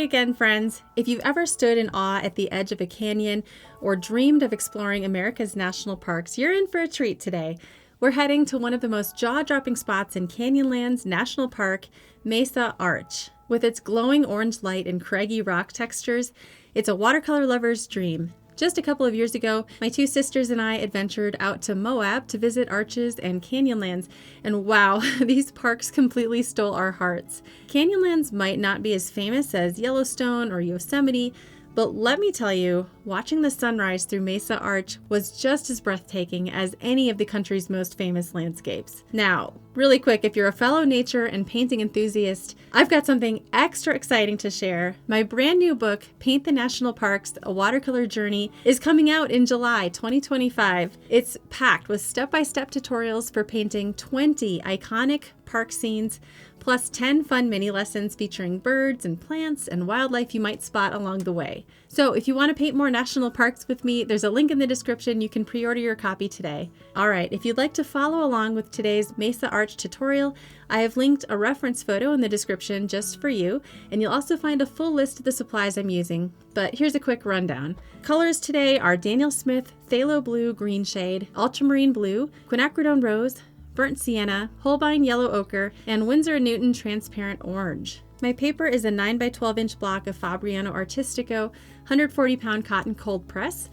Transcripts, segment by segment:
again, friends. If you've ever stood in awe at the edge of a canyon or dreamed of exploring America's national parks, you're in for a treat today. We're heading to one of the most jaw-dropping spots in Canyonlands National Park, Mesa Arch. With its glowing orange light and craggy rock textures, it's a watercolor lover's dream. Just a couple of years ago, my two sisters and I adventured out to Moab to visit Arches and Canyonlands, and wow, these parks completely stole our hearts. Canyonlands might not be as famous as Yellowstone or Yosemite, but let me tell you, watching the sunrise through Mesa Arch was just as breathtaking as any of the country's most famous landscapes. Now, really quick, if you're a fellow nature and painting enthusiast, I've got something extra exciting to share. My brand new book, Paint the National Parks, A Watercolor Journey, is coming out in July 2025. It's packed with step-by-step tutorials for painting 20 iconic park scenes, plus 10 fun mini lessons featuring birds and plants and wildlife you might spot along the way. So if you want to paint more national parks with me, there's a link in the description. You can pre-order your copy today. All right, if you'd like to follow along with today's Mesa Arch tutorial, I have linked a reference photo in the description just for you, and you'll also find a full list of the supplies I'm using. But here's a quick rundown. Colors today are Daniel Smith Phthalo Blue Green Shade, Ultramarine Blue, Quinacridone Rose, Burnt Sienna, Holbein Yellow Ochre, and Winsor & Newton Transparent Orange. My paper is a 9 by 12 inch block of Fabriano Artistico 140 pound cotton cold press,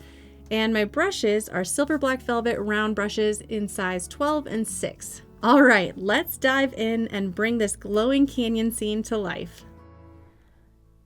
and my brushes are silver black velvet round brushes in size 12 and 6. All right, let's dive in and bring this glowing canyon scene to life.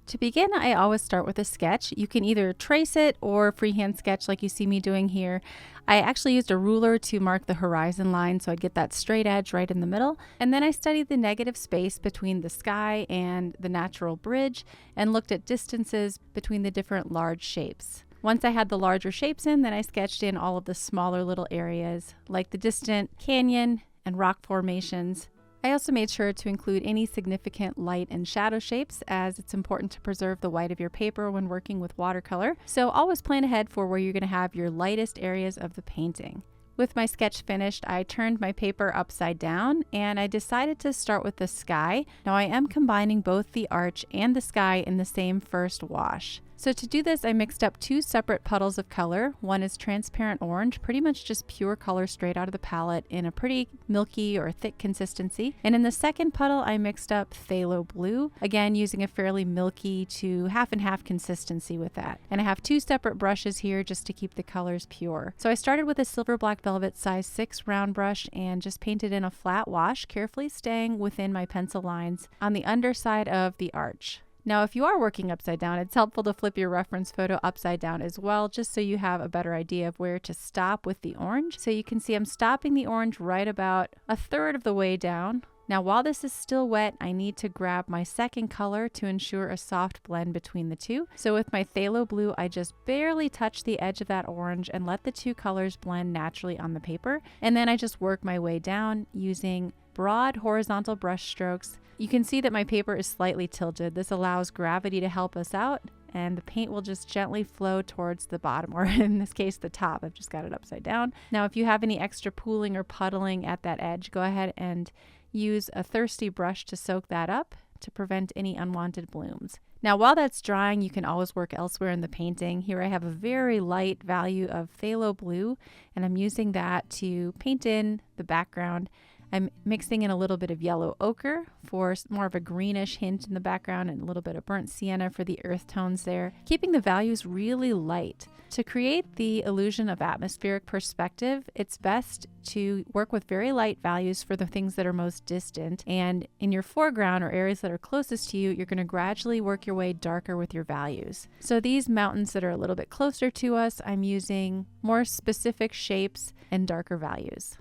To begin, I always start with a sketch. You can either trace it or freehand sketch like you see me doing here. I actually used a ruler to mark the horizon line so I'd get that straight edge right in the middle. And then I studied the negative space between the sky and the natural bridge and looked at distances between the different large shapes. Once I had the larger shapes in, then I sketched in all of the smaller little areas like the distant canyon and rock formations. I also made sure to include any significant light and shadow shapes, as it's important to preserve the white of your paper when working with watercolor. So always plan ahead for where you're going to have your lightest areas of the painting. With my sketch finished, I turned my paper upside down and I decided to start with the sky. Now I am combining both the arch and the sky in the same first wash. So to do this, I mixed up two separate puddles of color. One is transparent orange, pretty much just pure color straight out of the palette in a pretty milky or thick consistency. And in the second puddle, I mixed up phthalo blue, again using a fairly milky to half and half consistency with that. And I have two separate brushes here just to keep the colors pure. So I started with a silver black velvet size 6 round brush and just painted in a flat wash, carefully staying within my pencil lines on the underside of the arch. Now, if you are working upside down, it's helpful to flip your reference photo upside down as well, just so you have a better idea of where to stop with the orange. So you can see I'm stopping the orange right about a third of the way down. Now, while this is still wet, I need to grab my second color to ensure a soft blend between the two. So with my phthalo blue, I just barely touch the edge of that orange and let the two colors blend naturally on the paper. And then I just work my way down using broad horizontal brush strokes. You can see that my paper is slightly tilted. This allows gravity to help us out, and the paint will just gently flow towards the bottom, or in this case, the top. I've just got it upside down. Now, if you have any extra pooling or puddling at that edge, go ahead and use a thirsty brush to soak that up to prevent any unwanted blooms. Now, while that's drying, you can always work elsewhere in the painting. Here I have a very light value of phthalo blue, and I'm using that to paint in the background. I'm mixing in a little bit of yellow ochre for more of a greenish hint in the background and a little bit of burnt sienna for the earth tones there, keeping the values really light. To create the illusion of atmospheric perspective, it's best to work with very light values for the things that are most distant, and in your foreground or areas that are closest to you, you're going to gradually work your way darker with your values. So these mountains that are a little bit closer to us, I'm using more specific shapes and darker values.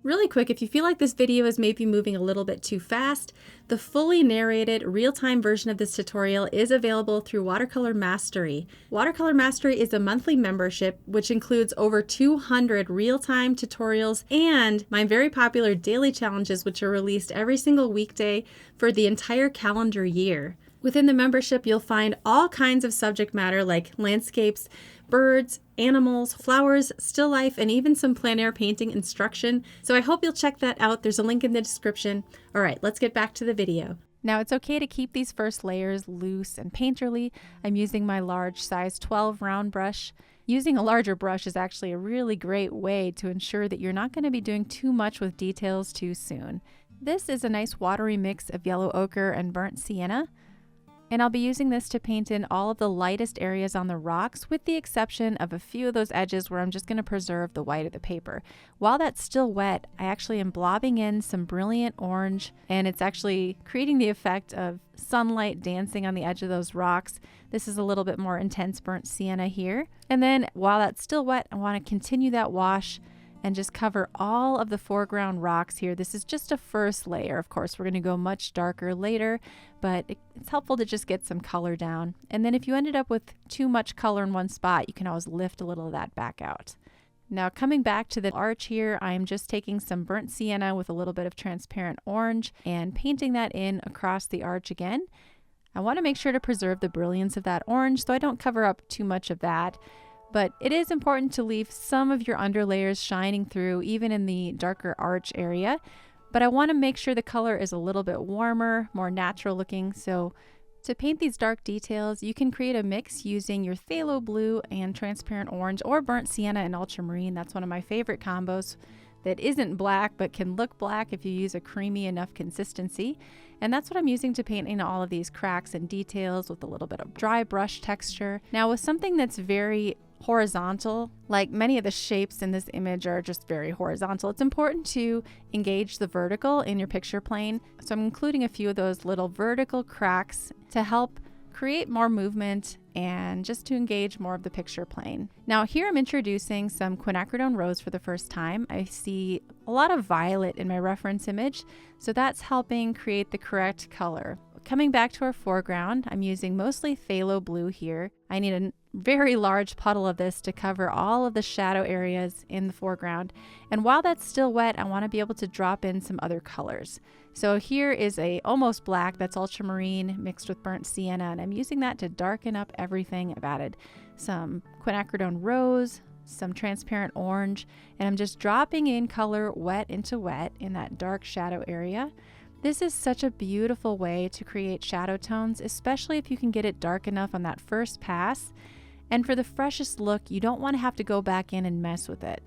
Really quick, if you feel like this video is maybe moving a little bit too fast, the fully narrated real-time version of this tutorial is available through Watercolor Mastery. Watercolor Mastery is a monthly membership which includes over 200 real-time tutorials and my very popular daily challenges, which are released every single weekday for the entire calendar year. Within the membership, you'll find all kinds of subject matter like landscapes, birds, animals, flowers, still life, and even some plein air painting instruction. So I hope you'll check that out. There's a link in the description. All right, let's get back to the video. Now it's okay to keep these first layers loose and painterly. I'm using my large size 12 round brush. Using a larger brush is actually a really great way to ensure that you're not going to be doing too much with details too soon. This is a nice watery mix of yellow ochre and burnt sienna. And I'll be using this to paint in all of the lightest areas on the rocks, with the exception of a few of those edges where I'm just going to preserve the white of the paper. While that's still wet, I actually am blobbing in some brilliant orange, and it's actually creating the effect of sunlight dancing on the edge of those rocks. This is a little bit more intense burnt sienna here. And then while that's still wet, I want to continue that wash and just cover all of the foreground rocks here. This is just a first layer. Of course, we're going to go much darker later, but it's helpful to just get some color down. And then if you ended up with too much color in one spot, you can always lift a little of that back out. Now coming back to the arch here, I'm just taking some burnt sienna with a little bit of transparent orange and painting that in across the arch again. I want to make sure to preserve the brilliance of that orange, so I don't cover up too much of that. But it is important to leave some of your underlayers shining through, even in the darker arch area. But I want to make sure the color is a little bit warmer, more natural looking. So to paint these dark details, you can create a mix using your phthalo blue and transparent orange, or burnt sienna and ultramarine. That's one of my favorite combos that isn't black but can look black if you use a creamy enough consistency. And that's what I'm using to paint in all of these cracks and details with a little bit of dry brush texture. Now with something that's very horizontal, like many of the shapes in this image are just very horizontal, it's important to engage the vertical in your picture plane. So I'm including a few of those little vertical cracks to help create more movement and just to engage more of the picture plane. Now here I'm introducing some quinacridone rose for the first time. I see a lot of violet in my reference image, so that's helping create the correct color. Coming back to our foreground, I'm using mostly phthalo blue here. I need a very large puddle of this to cover all of the shadow areas in the foreground. And while that's still wet, I want to be able to drop in some other colors. So here is a almost black, that's ultramarine mixed with burnt sienna, and I'm using that to darken up everything. I've added some quinacridone rose, some transparent orange, and I'm just dropping in color wet into wet in that dark shadow area. This is such a beautiful way to create shadow tones, especially if you can get it dark enough on that first pass. And for the freshest look, you don't want to have to go back in and mess with it.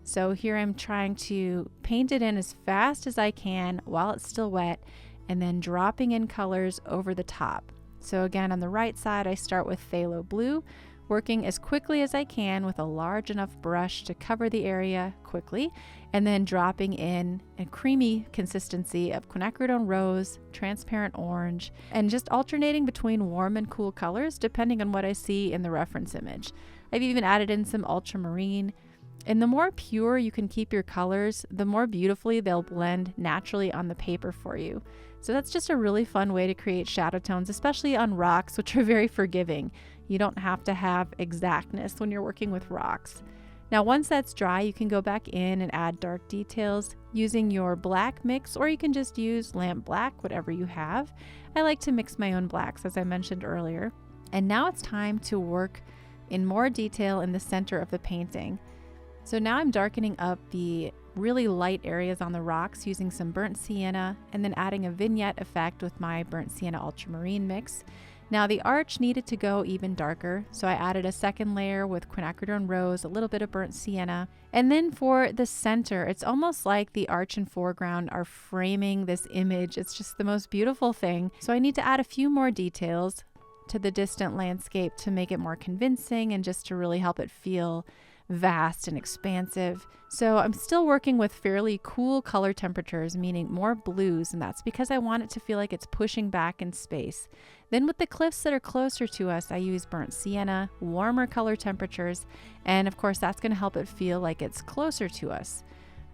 So here I'm trying to paint it in as fast as I can while it's still wet, and then dropping in colors over the top. So again, on the right side, I start with phthalo blue, working as quickly as I can with a large enough brush to cover the area quickly, and then dropping in a creamy consistency of quinacridone rose, transparent orange, and just alternating between warm and cool colors depending on what I see in the reference image. I've even added in some ultramarine. And the more pure you can keep your colors, the more beautifully they'll blend naturally on the paper for you. So that's just a really fun way to create shadow tones, especially on rocks, which are very forgiving. You don't have to have exactness when you're working with rocks. Now, once that's dry, you can go back in and add dark details using your black mix, or you can just use lamp black, whatever you have. I like to mix my own blacks, as I mentioned earlier. And now it's time to work in more detail in the center of the painting. So now I'm darkening up the really light areas on the rocks using some burnt sienna, and then adding a vignette effect with my burnt sienna ultramarine mix. Now the arch needed to go even darker, so I added a second layer with quinacridone rose, a little bit of burnt sienna. And then for the center, it's almost like the arch and foreground are framing this image. It's just the most beautiful thing. So I need to add a few more details to the distant landscape to make it more convincing and just to really help it feel vast and expansive. So I'm still working with fairly cool color temperatures, meaning more blues, and that's because I want it to feel like it's pushing back in space. Then with the cliffs that are closer to us, I use burnt sienna, warmer color temperatures, and of course that's going to help it feel like it's closer to us.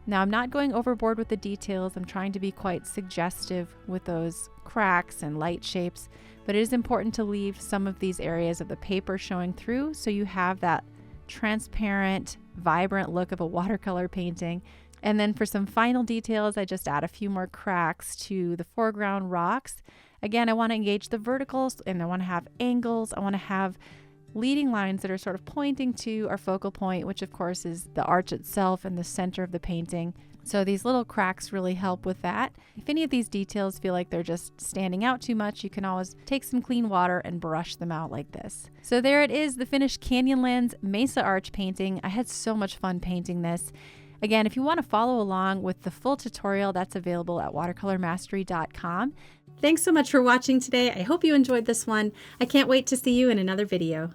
Now I'm not going overboard with the details. I'm trying to be quite suggestive with those cracks and light shapes, but it is important to leave some of these areas of the paper showing through so you have that transparent, vibrant look of a watercolor painting. And then for some final details, I just add a few more cracks to the foreground rocks. Again, I want to engage the verticals, and I want to have angles. I want to have leading lines that are sort of pointing to our focal point, which of course is the arch itself and the center of the painting. So these little cracks really help with that. If any of these details feel like they're just standing out too much, you can always take some clean water and brush them out like this. So there it is, the finished Canyonlands Mesa Arch painting. I had so much fun painting this. Again, if you want to follow along with the full tutorial, that's available at watercolormastery.com. Thanks so much for watching today. I hope you enjoyed this one. I can't wait to see you in another video.